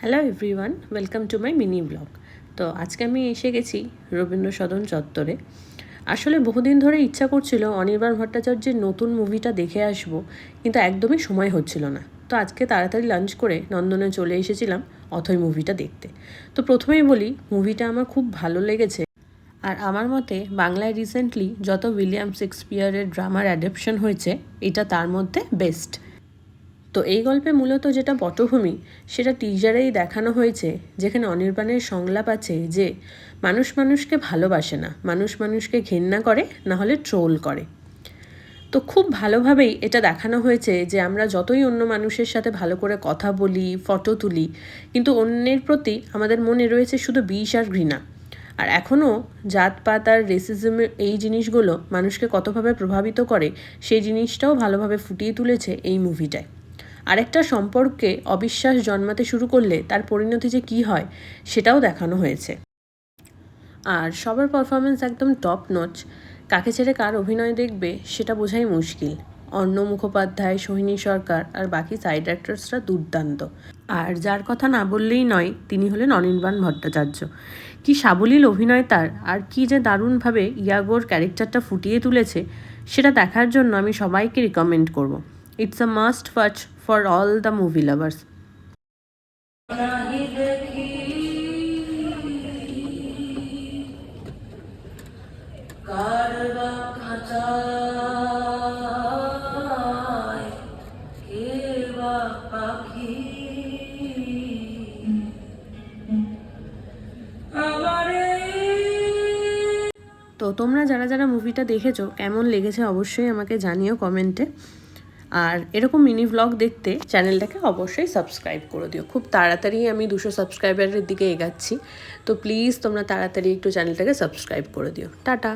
Hello everyone, welcome to my mini blog. তো আজকে আমি এসে গেছি রবীন্দ্র সদন চত্বরে। আসলে বহুদিন ধরে ইচ্ছা করছিল অনির্বাণ ভট্টাচার্যের নতুন মুভিটা দেখে আসব, কিন্তু একদমই সময় হচ্ছিল না। তো আজকে তাড়াতাড়ি লাঞ্চ করে নন্দনে চলে এসেছিলাম অথৈ মুভিটা দেখতে। তো প্রথমেই বলি, মুভিটা আমার খুব ভালো লেগেছে। আর আমার মতে বাংলায় রিসেন্টলি যত উইলিয়াম শেক্সপিয়ারের ড্রামার অ্যাডাপশন হয়েছে, এটা তার মধ্যে বেস্ট। তো এই গল্পে মূলত যেটা পটভূমি, সেটা টিজারেই দেখানো হয়েছে, যেখানে অনির্বাণের সংলাপ আছে যে মানুষ মানুষকে ভালোবাসে না, মানুষ মানুষকে ঘেন্না করে, না হলে ট্রোল করে। তো খুব ভালোভাবেই এটা দেখানো হয়েছে যে আমরা যতই অন্য মানুষের সাথে ভালো করে কথা বলি, ফটো তুলি, কিন্তু অন্যের প্রতি আমাদের মনে রয়েছে শুধু বিষ আর ঘৃণা। আর এখনও জাতপাত আর রেসিজমের এই জিনিসগুলো মানুষকে কতভাবে প্রভাবিত করে, সেই জিনিসটাও ভালোভাবে ফুটিয়ে তুলেছে এই মুভিটায়। আরেকটা সম্পর্কে অবিশ্বাস জন্মাতে শুরু করলে তার পরিণতি যে কী হয়, সেটাও দেখানো হয়েছে। আর সবার পারফরমেন্স একদম টপ নচ। কাকে ছেড়ে কার অভিনয় দেখবে সেটা বোঝাই মুশকিল। অর্ণ মুখোপাধ্যায়, সোহিনী সরকার আর বাকি সাইড অ্যাক্টরসরা দুর্দান্ত। আর যার কথা না বললেই নয়, তিনি হলেন অনির্বাণ ভট্টাচার্য। কি সাবলীল অভিনয় তার, আর কি যে দারুণভাবে ইয়াগোর ক্যারেক্টারটা ফুটিয়ে তুলেছে, সেটা দেখার জন্য আমি সবাইকে রিকমেন্ড করব। It's a must watch for all the movie lovers. তো তোমরা যারা যারা মুভিটা দেখেছো, কেমন লেগেছে অবশ্যই আমাকে জানিও কমেন্টে। আর এরকম মিনি ভ্লগ দেখতে চ্যানেলটাকে অবশ্যই সাবস্ক্রাইব করে দিও। খুব তাড়াতাড়ি আমি 200 সাবস্ক্রাইবারের দিকে এগাচ্ছি। তো প্লিজ তোমরা তাড়াতাড়ি একটু চ্যানেলটাকে সাবস্ক্রাইব করে দিও। টাটা।